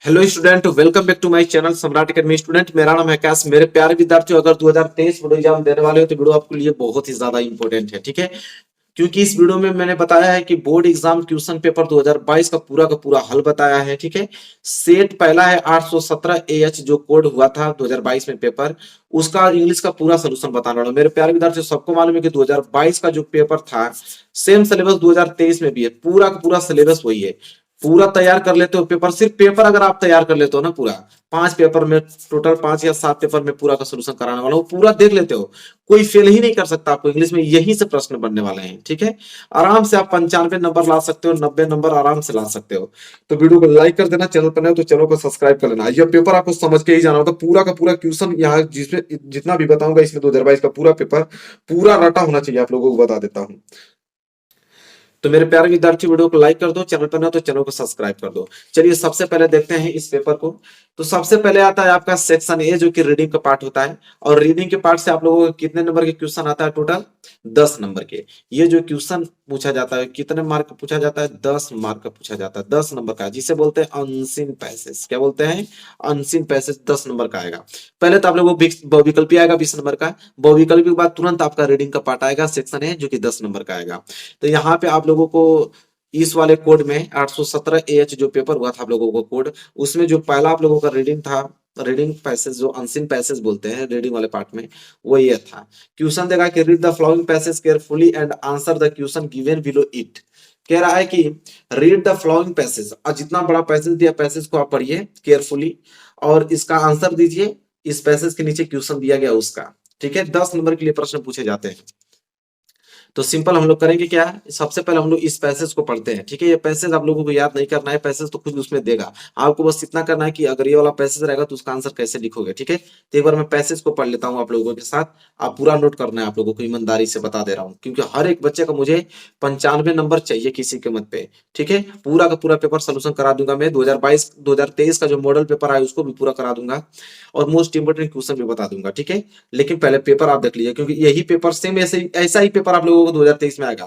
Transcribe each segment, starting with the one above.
Hello student, welcome back to my channel Samrat academy. Student, मेरा नाम है आकाश। मेरे प्यारे विद्यार्थियों, अगर 2023 बोर्ड एग्जाम देने वाले हो तो वीडियो आपके लिए बहुत ही ज्यादा इंपॉर्टेंट है, ठीक है। क्योंकि इस वीडियो में मैंने बताया है कि बोर्ड एग्जाम क्वेश्चन पेपर 2022 का पूरा हल बताया है, ठीक है। सेट पहला है 817 एएच जो कोड हुआ था 2022 में पेपर, उसका इंग्लिश का पूरा सोल्यूशन बताने वाला हूं। मेरे प्यारे विद्यार्थियों, सबको मालूम है कि 2022 का जो पेपर था सेम सिलेबस 2023 में भी है, पूरा का पूरा सिलेबस वही है। पूरा तैयार कर लेते हो पेपर, सिर्फ पेपर अगर आप तैयार कर लेते हो ना, पूरा 5 पेपर में, टोटल 5 या 7 पेपर में पूरा का सोल्यूशन कराने वाला हूँ, पूरा देख लेते हो, कोई फेल ही नहीं कर सकता आपको। इंग्लिश में यही से प्रश्न बनने वाले हैं, ठीक है। आराम से आप 95 नंबर ला सकते हो, 90 नंबर आराम से ला सकते हो। तो वीडियो को लाइक कर देना, चैनल पर नए हो तो चैनल को सब्सक्राइब कर लेना। यह पेपर आपको समझ के ही जाना होगा, पूरा का पूरा क्वेश्चन यहाँ जिसमें जितना भी बताऊंगा इसमें 2022 का पूरा पेपर पूरा रटा होना चाहिए, आप लोगों को बता देता हूँ। तो मेरे प्यारे विद्यार्थी, वीडियो को लाइक कर दो, चैनल पर ना तो चैनल को सब्सक्राइब कर दो। चलिए सबसे पहले देखते हैं इस पेपर को। तो सबसे पहले आता है आपका सेक्शन ए, जो कि रीडिंग का पार्ट होता है। और रीडिंग के पार्ट से आप लोगों को कितने नंबर के क्वेश्चन आता है? टोटल 10 नंबर के। ये जो क्वेश्चन पूछा जाता है, कितने मार्क का पूछा जाता है? 10 मार्क का पूछा जाता है, 10 नंबर का, जिसे बोलते हैं अनसीन पैसेज। क्या बोलते हैं? अनसीन पैसेज 10 नंबर का आएगा। पहले तो आप लोगों को बहुविकल्पी आएगा 20 नंबर का। बहुविकल्पी के बाद तुरंत आपका रीडिंग का पार्ट आएगा, सेक्शन ए, जो कि 10 नंबर का आएगा। तो यहाँ पे आप लोगों को इस वाले कोड में 817 एच जो पेपर हुआ था आप लोगों को कोड, उसमें जो पहला आप लोगों का रीडिंग था, रीडिंग पैसेज जो अनसीन पैसेज बोलते हैं रीडिंग वाले पार्ट में, वो ये था। क्वेश्चन देगा कि read the following passage carefully and answer the question given below it. कह रहा है कि रीड द फॉलोइंग पैसेज, और जितना बड़ा पैसेज दिया पैसेज को आप पढ़िए केयरफुली और इसका आंसर दीजिए इस पैसेज के नीचे क्वेश्चन दिया गया उसका, ठीक है। 10 नंबर के लिए प्रश्न पूछे जाते हैं। तो सिंपल हम लोग करेंगे क्या, सबसे पहले हम लोग इस पैसेज को पढ़ते हैं, ठीक है। ये पैसेज आप लोगों को याद नहीं करना है, पैसेज तो खुद उसमें देगा। आपको बस इतना करना है कि अगर ये वाला पैसेज रहेगा तो उसका आंसर कैसे लिखोगे, ठीक है। तो एक बार मैं पैसेज को पढ़ लेता हूँ आप लोगों के साथ। आप पूरा नोट करना है, आप लोगों को ईमानदारी से बता दे रहा हूँ, क्योंकि हर एक बच्चे का मुझे 95 नंबर चाहिए किसी कीमत पे, ठीक है। पूरा का पूरा पेपर सोल्यूशन करा दूंगा मैं। 2022-2023 का जो मॉडल पेपर आया उसको भी पूरा करा दूंगा, और मोस्ट इंपोर्टेंट क्वेश्चन भी बता दूंगा, ठीक है। लेकिन पहले पेपर आप देख लीजिए, क्योंकि यही पेपर सेम ऐसा ही पेपर आप लोगों को 2023 में आएगा,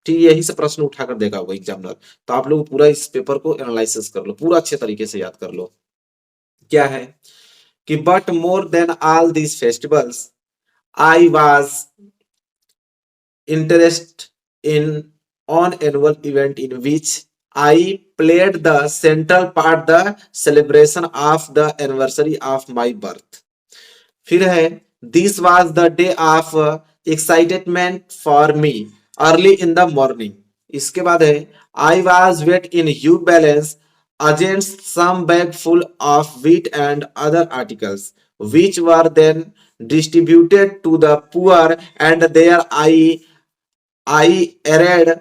ठीक है। यही से प्रश्न उठाकर देगा वो एग्जामिनर। तो आप लोग पूरा इस पेपर को एनालिसिस कर लो, पूरा अच्छे तरीके से याद कर लो। क्या है कि but more than all these festivals I was interest in on annual event in which I played the central part the celebration of the anniversary of my birth। फिर है this was the day of excitement for me early in the morning. इसके बाद है I was weighed in you balance against some bag full of wheat and other articles which were then distributed to the poor, and there I arrayed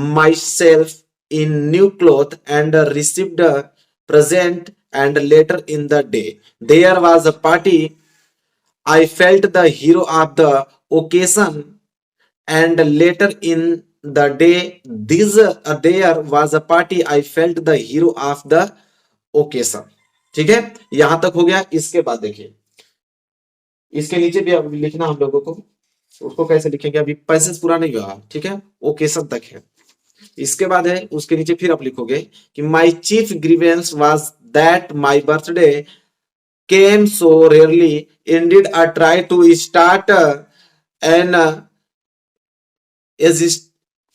myself in new cloth and received a present, and later in the day there was a party. I felt the hero of the occasion, and later in the day this there was a party. I felt the hero of the occasion। ठीक है, यहां तक हो गया। इसके बाद देखिए, इसके नीचे भी अब लिखना हम लोगों को। उसको कैसे लिखेंगे, अभी पैसेज पूरा नहीं हुआ, ठीक है, ओकेशन तक है। इसके बाद है उसके नीचे फिर आप लिखोगे कि my chief grievance was that my birthday came so rarely. Indeed, I tried to start an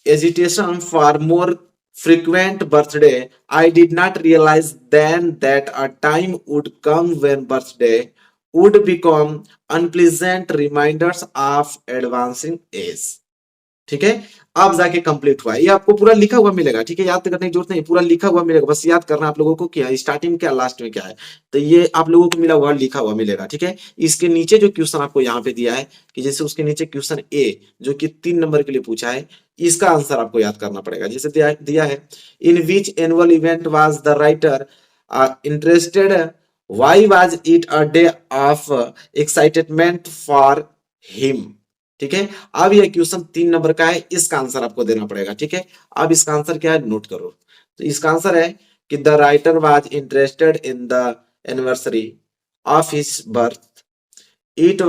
agitation for more frequent birthday. I did not realize then that a time would come when birthday would become unpleasant reminders of advancing age। ठीक है, अब जाके complete हुआ। ये आपको पूरा लिखा हुआ मिलेगा, ठीक है, याद करने की जरूरत नहीं, पूरा लिखा हुआ मिलेगा। बस याद करना आप लोगों को क्या स्टार्टिंग में क्या लास्ट में क्या है। तो ये आप लोगों को मिला हुआ लिखा हुआ मिलेगा, ठीक है। इसके नीचे जो क्वेश्चन आपको यहाँ पे दिया है कि जैसे उसके नीचे क्वेश्चन ए जो कि 3 नंबर के लिए पूछा है, इसका आंसर आपको याद करना पड़ेगा। जैसे दिया है in which annual event was the writer interested, why was it a day of excitement for him. ठीक है, अब यह क्वेश्चन 3 नंबर का है, इसका आंसर आपको देना पड़ेगा, ठीक है। अब इसका आंसर क्या है, नोट करो। तो इसका आंसर है कि the writer was interested in the anniversary of his birth. It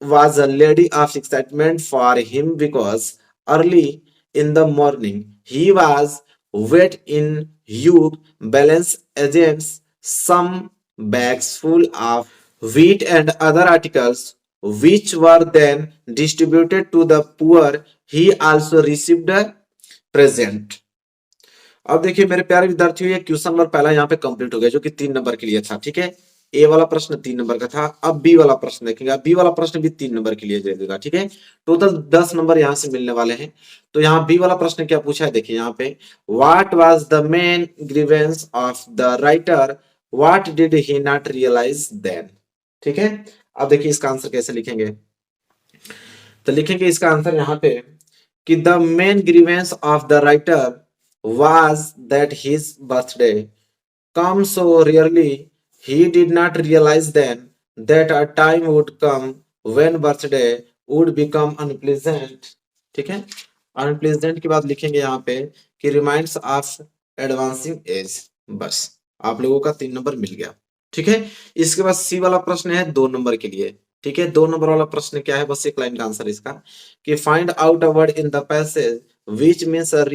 was a lady of excitement for him because early in the morning he was weighed in huge balance एजेंट्स some bags full of wheat and other articles which were then distributed to the poor. He also received a present. अब देखिए मेरे प्यारे विद्यार्थियों, ये question number पहला यहाँ पे कंप्लीट हो गया जो कि 3 नंबर के लिए था। ठीक है, ए वाला प्रश्न 3 नंबर का था। अब बी वाला प्रश्न देखेंगे। अब बी वाला प्रश्न भी 3 नंबर के लिए देगा। ठीक है, टोटल 10 नंबर यहाँ से मिलने वाले हैं। तो यहाँ बी वाला प्रश्न क्या पूछा है, देखिए यहाँ पे, what was the main grievance of the writer, what did he not realise then. ठीक है, अब देखिए इसका आंसर कैसे लिखेंगे। तो लिखेंगे इसका आंसर यहाँ पे कि the main grievance of the writer was that his birthday come so rarely. He did not realize then that a time would come when birthday would become unpleasant. ठीक है, unpleasant के बाद लिखेंगे यहाँ पे कि reminds of advancing age। बस आप लोगों का 3 नंबर मिल गया। ठीक है, इसके बाद सी वाला प्रश्न है 2 नंबर के लिए। ठीक है, 2 नंबर वाला प्रश्न क्या है, बस एक लाइन का आंसर इसका कि find out a word in the passage which means a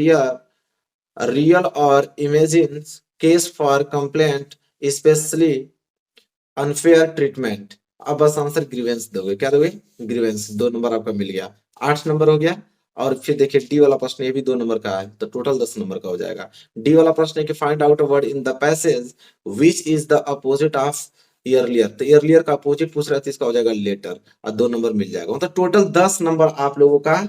real or imagined case for complaint, especially unfair treatment। अब बस आंसर ग्रीवेंस दोगे। क्या दोगे, ग्रीवेंस। 2 नंबर आपका मिल गया, 8 नंबर हो गया। और फिर देखिए डी वाला प्रश्न, ये भी 2 नंबर का है, तो टोटल 10 नंबर का हो जाएगा। डी वाला प्रश्न है कि find out a word in the passage which is the opposite of earlier. तो ईयरलियर का अपोजिट पूछ रहा है, तो इसका हो जाएगा लेटर, और 2 नंबर मिल जाएगा। मतलब टोटल 10 नंबर आप लोगों का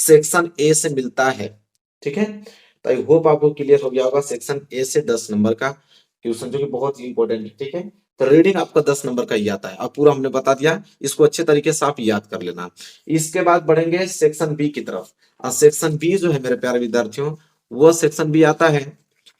सेक्शन ए से मिलता है। ठीक है, तो आई होप आपको क्लियर हो गया होगा सेक्शन ए से 10 नंबर का क्वेश्चन, जो कि बहुत ही इंपॉर्टेंट है। ठीक है, तो रीडिंग आपका 10 नंबर का ही आता है। अब पूरा हमने बता दिया, इसको अच्छे तरीके से आप याद कर लेना। इसके बाद बढ़ेंगे सेक्शन बी की तरफ। और सेक्शन बी जो है मेरे प्यारे विद्यार्थियों, वो सेक्शन बी आता है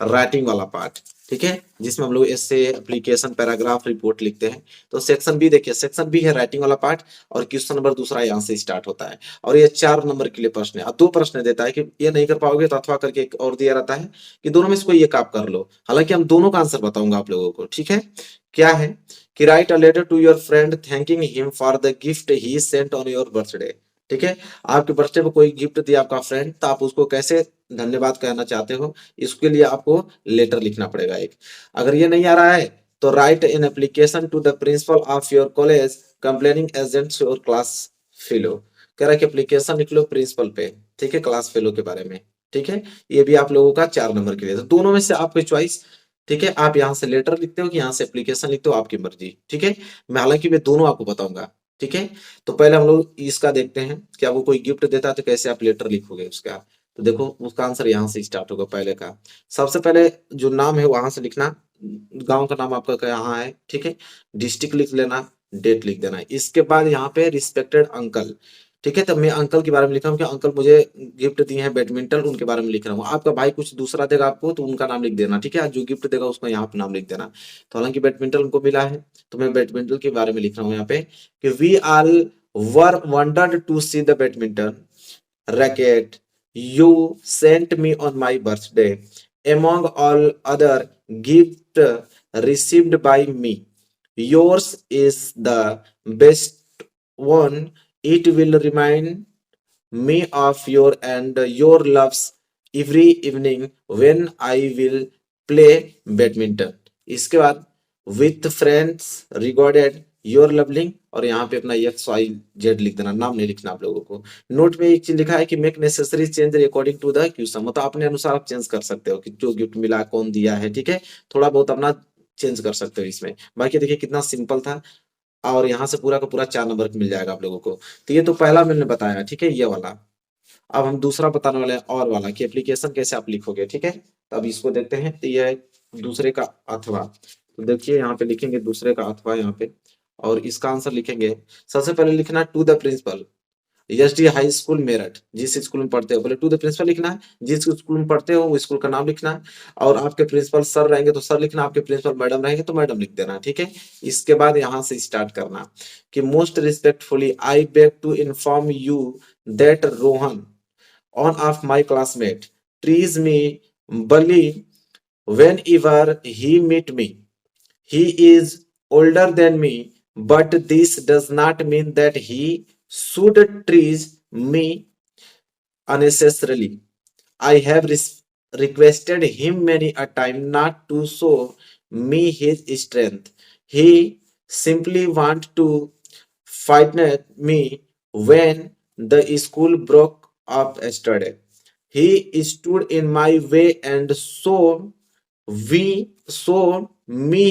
राइटिंग वाला पार्ट। ठीक है, जिसमें हम लोग एसे, एप्लीकेशन, पैराग्राफ, रिपोर्ट लिखते हैं। तो सेक्शन बी देखिए, सेक्शन बी है राइटिंग वाला पार्ट, और क्वेश्चन नंबर दूसरा यहाँ से स्टार्ट होता है। और ये 4 नंबर के लिए प्रश्न है। 2 प्रश्न देता है कि ये नहीं कर पाओगे तो अथवा करके एक और दिया रहता है कि दोनों में से कोई एक आप कर लो। हालांकि हम दोनों का आंसर बताऊंगा आप लोगों को। ठीक है, क्या है कि write a letter to your friend thanking him for the gift he sent on your birthday. ठीक है, आपके बर्थडे पे कोई गिफ्ट दिया आपका फ्रेंड, तो आप उसको कैसे धन्यवाद कहना चाहते हो, इसके लिए आपको लेटर लिखना पड़ेगा एक। अगर ये नहीं आ रहा है तो write an application to the principal of your college complaining एजेंट्स योर क्लास फेलो। कह रहा है कि एप्लीकेशन लिख लो प्रिंसिपल पे। ठीक है, क्लास फेलो के बारे में। ठीक है, ये भी आप लोगों का 4 नंबर के लिए। तो दोनों में से आपकी चॉइस। ठीक है, आप यहाँ से लेटर लिखते हो कि यहाँ से एप्लीकेशन लिखते हो, आपकी मर्जी। ठीक है, मैं हालांकि मैं दोनों आपको बताऊंगा। ठीक है, तो पहले हम लोग इसका देखते हैं कि आपको कोई गिफ्ट देता है तो कैसे आप लेटर लिखोगे उसका। तो देखो उसका आंसर यहाँ से स्टार्ट होगा पहले का। सबसे पहले जो नाम है वहां से लिखना, गांव का नाम आपका कहाँ है। ठीक है, डिस्ट्रिक्ट लिख लेना, डेट लिख देना। इसके बाद यहाँ पे रिस्पेक्टेड अंकल। ठीक है, तब मैं अंकल के बारे में लिख रहा हूँ कि अंकल मुझे गिफ्ट दिए हैं बैडमिंटन, उनके बारे में लिख रहा हूँ। आपका भाई कुछ दूसरा देगा आपको तो उनका नाम लिख देना। ठीक है, जो गिफ्ट देगा उसका यहाँ पे नाम लिख देना। तो हालांकि बैडमिंटन उनको मिला है, तो मैं बैडमिंटन के बारे में लिख रहा हूँ यहाँ पे कि we all were wondered to see the badminton racket you sent me on my birthday among all other gift received by me. Yours is the best one. It will remind me of your and your loves every evening when I will play badminton। इसके बाद with friends regarded your लवलिंग, और यहाँ पे अपना x Y Z लिख देना, नाम नहीं लिखना आप लोगों को। नोट में एक चीज लिखा है कि make necessary change according to the question, मतलब अपने अनुसार आप चेंज कर सकते हो कि जो गिफ्ट मिला कौन दिया है। ठीक है, थोड़ा बहुत अपना चेंज कर सकते हो इसमें। बाकी देखिए कितना सिंपल था, और यहाँ से पूरा का पूरा 4 नंबर मिल जाएगा आप लोगों को। तो ये तो पहला मैंने बताया। ठीक है, ये वाला। अब हम दूसरा बताने वाले हैं और वाला कि एप्लीकेशन कैसे आप लिखोगे। ठीक है, तो अब इसको देखते हैं। तो ये है दूसरे का अथवा। तो देखिए यहाँ पे लिखेंगे दूसरे का अथवा यहाँ पे, और इसका आंसर लिखेंगे। सबसे पहले लिखना to the principal S D high school Meerut, जिस स्कूल में पढ़ते हो। पहले टू द प्रिंसिपल लिखना है, जिस स्कूल में पढ़ते हो वो स्कूल का नाम लिखना है। और आपके प्रिंसिपल सर रहेंगे तो सर लिखना, आपके प्रिंसिपल मैडम रहेंगे तो मैडम लिख देना। ठीक है, इसके बाद यहाँ से स्टार्ट करना कि most respectfully I beg to inform you that Rohan one of my classmates trees me bully whenever he meet me. He is older than me, but this does not mean that he should tease me unnecessarily. I have requested him many a time not to so me his strength. He simply want to frightened me when the school broke up yesterday. He stood in my way and saw me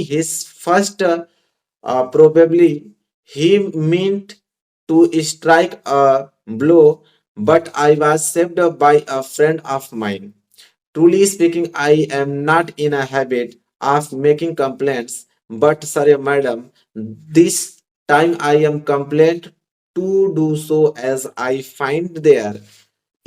his first. Probably he meant to strike a blow, but I was saved by a friend of mine. Truly speaking, I am not in a habit of making complaints, but sorry, madam, this time I am complained to do so as I find there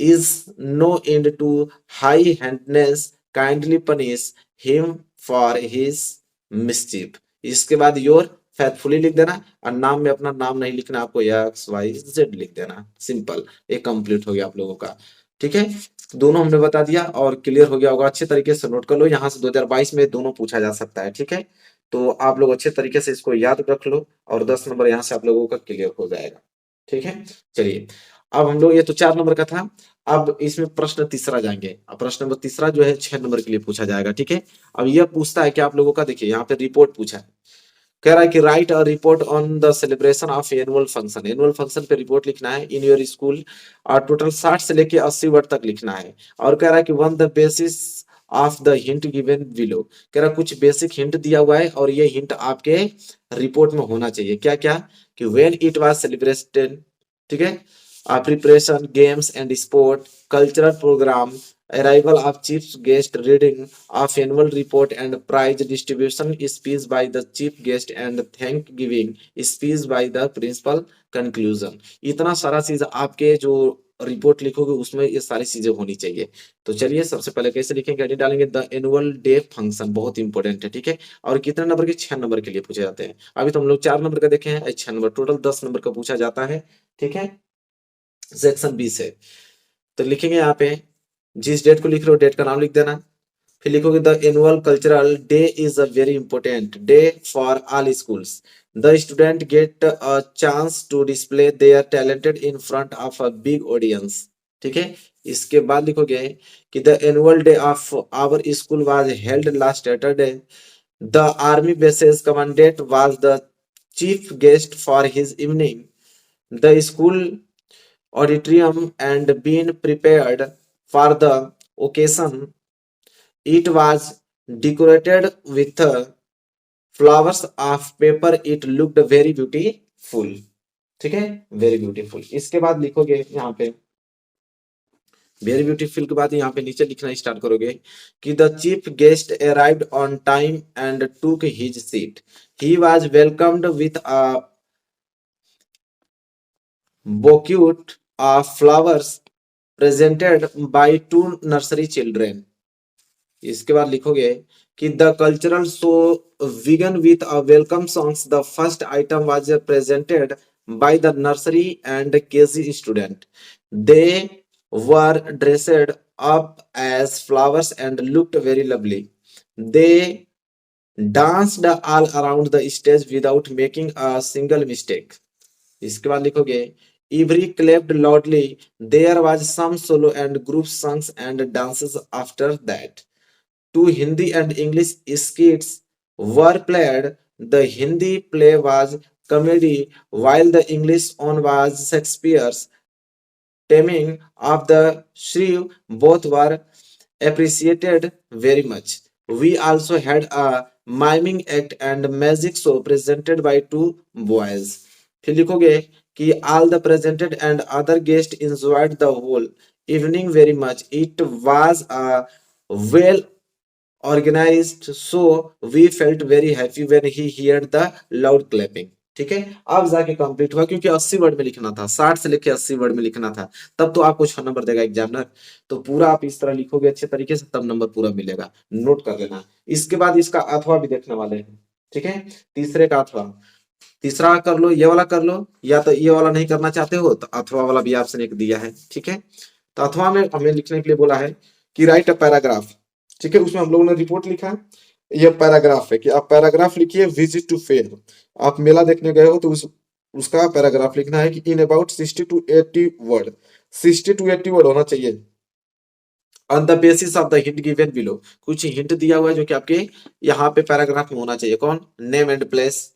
is no end to high-handedness. Kindly punish him for his mischief. इसके बाद your फैथफुली लिख देना और नाम में अपना नाम नहीं लिखना, आपको एक्स वाई जेड लिख देना। सिंपल, ये कंप्लीट हो गया आप लोगों का। ठीक है, दोनों हमने बता दिया और क्लियर हो गया होगा। अच्छे तरीके से नोट कर लो, यहाँ से 2022 में दोनों पूछा जा सकता है। ठीक है, तो आप लोग अच्छे तरीके से इसको याद रख लो और 10 नंबर यहाँ से आप लोगों का क्लियर हो जाएगा। ठीक है, चलिए अब हम लोग, ये तो 4 नंबर का था। अब इसमें प्रश्न तीसरा जाएंगे। अब प्रश्न नंबर तीसरा जो है 6 नंबर के लिए पूछा जाएगा। ठीक है, अब यह पूछता है कि आप लोगों का, देखिए यहाँ पे रिपोर्ट पूछा है, कह रहा है कि write a report on the celebration of annual function. Annual function पे रिपोर्ट लिखना है इन योर स्कूल और टोटल 60 से लेके 80 वर्ड तक लिखना है। और कह रहा है कि one the basis of the hint given below. कह रहा है कुछ बेसिक हिंट दिया हुआ है और ये हिंट आपके रिपोर्ट में होना चाहिए। क्या क्या, कि व्हेन इट वाज सेलिब्रेटेड, ठीक है, preparation, games and sport, cultural program, arrival of chief guest, reading of annual report and prize distribution, speech by the chief guest and thank giving speech by the principal, conclusion। इतना सारा चीज आपके जो report लिखोगे उसमें ये सारी चीजें होनी चाहिए। तो चलिए सबसे पहले कैसे लिखेंगे, हेडिंग डालेंगे द एनुअल डे फंक्शन, बहुत इंपॉर्टेंट है। ठीक है, और कितने नंबर के, 6 नंबर के लिए पूछे जाते हैं। अभी तो हम लोग 4 नंबर का देखे हैं, 6 नंबर, टोटल 10 नंबर का पूछा जाता है। ठीक है, सेक्शन बी से तो लिखेंगे यहाँ पे, जिस डेट को लिख रहे हो डेट का नाम लिख देना। फिर लिखोगे the annual cultural day is a very important day for all schools. The student get a chance to display their talented in front of a big audience. ठीक है, इसके बाद लिखोगे कि the annual day of our school was held last Saturday. The army basis commandant was the chief guest for his evening. The school auditorium and been prepared for the occasion. It was decorated with flowers of paper. It looked very beautiful. ठीक है, very beautiful. इसके बाद लिखोगे यहाँ पे very beautiful के बाद यहाँ पे नीचे लिखना स्टार्ट करोगे कि the chief guest arrived on time and टूक his seat. He was welcomed with a bouquet of flowers presented by 2 nursery children। इसके बाद लिखोगे कि the cultural show began with a welcome songs. The first item was presented by the nursery and KG student. They were dressed up as flowers and looked very lovely. They danced all around the stage without making a single mistake। इसके बाद लिखोगे Every clapped loudly. There was some solo and group songs and dances after that. 2 Hindi and English skits were played. The Hindi play was comedy while the English one was Shakespeare's Taming of the Shrew. Both were appreciated very much. We also had a miming act and magic show presented by 2 boys। फिर लिखोगे कि all the presented and other guests enjoyed the whole evening very much। It was a well organized show। We felt very happy when he heard the loud clapping। ठीक है, अब जाके complete हुआ, क्योंकि 80 word में लिखना था, 60 से लेके 80 वर्ड में लिखना था, तब तो आपको 6 नंबर देगा एग्जामिनर। तो पूरा आप इस तरह लिखोगे अच्छे तरीके से, तब नंबर पूरा मिलेगा, नोट कर लेना। इसके बाद इसका अथवा भी देखने वाले हैं। ठीक है, तीसरे का अथवा, तीसरा कर लो, ये वाला कर लो, या तो ये वाला नहीं करना चाहते हो तो अथवा वाला भी ऑप्शन एक दिया है। ठीक है, तो अथवा में हमें लिखने के लिए बोला है कि राइट अ पैराग्राफ। ठीक है, उसमें हम लोगों ने रिपोर्ट लिखा है, ये पैराग्राफ है कि आप पैराग्राफ लिखिए। विजिट टू फेयर, आप मेला देखने गए हो तो उसका पैराग्राफ लिखना है कि in about 60 to 80 word, 60 to 80 word होना चाहिए। On the basis of the hint given below, कुछ हिंट दिया हुआ है जो कि आपके यहाँ पे पैराग्राफ में होना चाहिए। कौन? Name and place,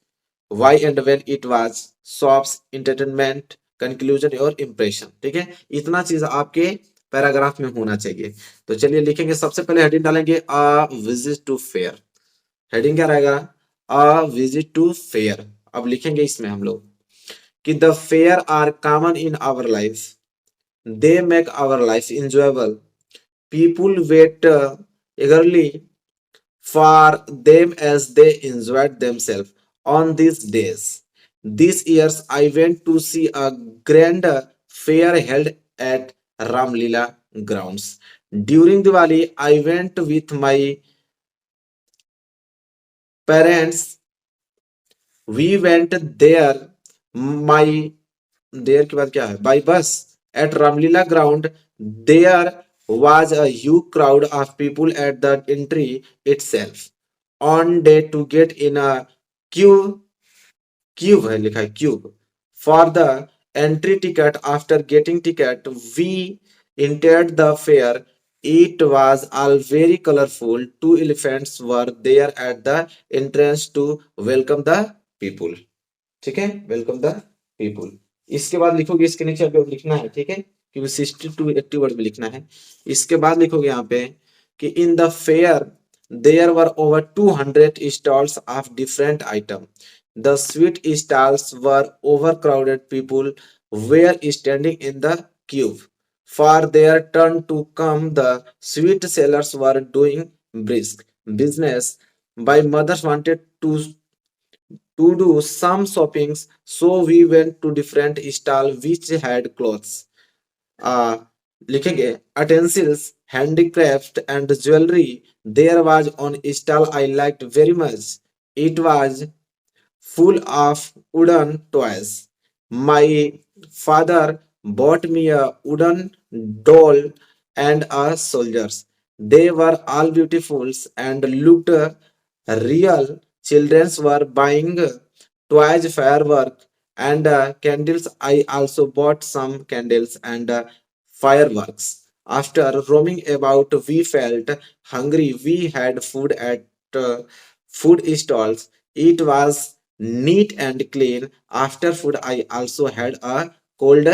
why and when it was, shops, entertainment, conclusion और इंप्रेशन। ठीक है, इतना चीज आपके पैराग्राफ में होना चाहिए। तो चलिए लिखेंगे, सबसे पहले हेडिंग डालेंगे a visit to fair. Heading क्या रहेगा? A visit to fair. अब लिखेंगे इसमें हम लोग कि the fair are common in our life, they make our life enjoyable, people wait eagerly for them as they enjoyed themselves on these days. This years I went to see a grand fair held at Ramlila grounds. During Diwali, I went with my parents. We went there. My there के बाद क्या है? By bus at Ramlila ground there was a huge crowd of people at the entry itself. On day to get in a queue, cube है लिखा है cube, for the entry ticket. After getting ticket, we entered the fair. It was all very colorful. Two elephants were there at the entrance to welcome the people. ठीक है, welcome the people. इसके बाद लिखोगे, इसके नीचे अभी लिखना है, ठीक है, क्योंकि 60 टू 80 वर्ड में लिखना है। इसके बाद लिखोगे यहाँ पे कि in the fair there were over 200 stalls of different item, the sweet stalls were over crowded, people were standing in the queue for their turn to come, the sweet sellers were doing brisk business. My mother wanted to do some shoppings, so we went to different stall which had clothes, uh, लिखेंगे utensils, handicraft and jewelry. There was on stall I liked very much. It was full of wooden toys. My father bought me a wooden doll and a soldiers. They were all beautiful and looked real. Children were buying toys, firework, and candles. I also bought some candles and fireworks. After roaming about, we felt hungry. We had food at food stalls. It was neat and clean. After food, I also had a cold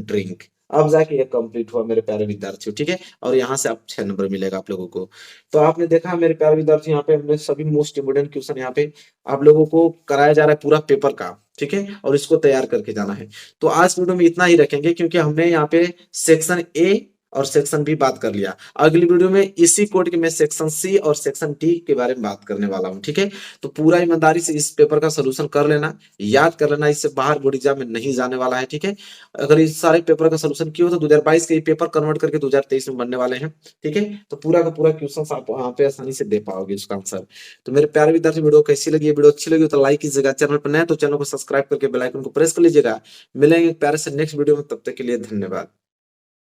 drink. अब जाके ये complete हुआ मेरे प्यारे विद्यार्थियों, ठीक है, और यहाँ से आप 6 नंबर मिलेगा आप लोगों को। तो आपने देखा मेरे प्यारे विद्यार्थी, यहाँ पे हमने सभी मोस्ट इम्पोर्टेंट क्वेश्चन यहाँ पे आप लोगों को कराया जा रहा है पूरा पेपर का, ठीक है, और इसको तैयार करके जाना है। तो आज वीडियो में इतना ही रखेंगे, क्योंकि हमने यहाँ पे सेक्शन ए और सेक्शन बी बात कर लिया। अगली वीडियो में इसी कोड के मैं सेक्शन सी और सेक्शन डी के बारे में बात करने वाला हूँ, ठीक है। तो पूरा ईमानदारी से इस पेपर का सोल्यूशन कर लेना, याद कर लेना, इससे बाहर बोर्ड एग्जाम में नहीं जाने वाला है, ठीक है। अगर इस सारे पेपर का सोल्यूशन किया हो तो 2022 के पेपर कन्वर्ट करके 2023 में बनने वाले हैं, ठीक है। तो पूरा का पूरा क्वेश्चन आप वहां पे आसानी से दे पाओगे उसका आंसर। तो मेरे प्यारे विद्यार्थी, वीडियो कैसी लगी? वीडियो अच्छी लगी तो लाइक कीजिएगा, चैनल पर नए तो चैनल को सब्सक्राइब करके बेल आइकन को प्रेस कर लीजिएगा। मिलेंगे प्यारे से नेक्स्ट वीडियो में, तब तक के लिए धन्यवाद।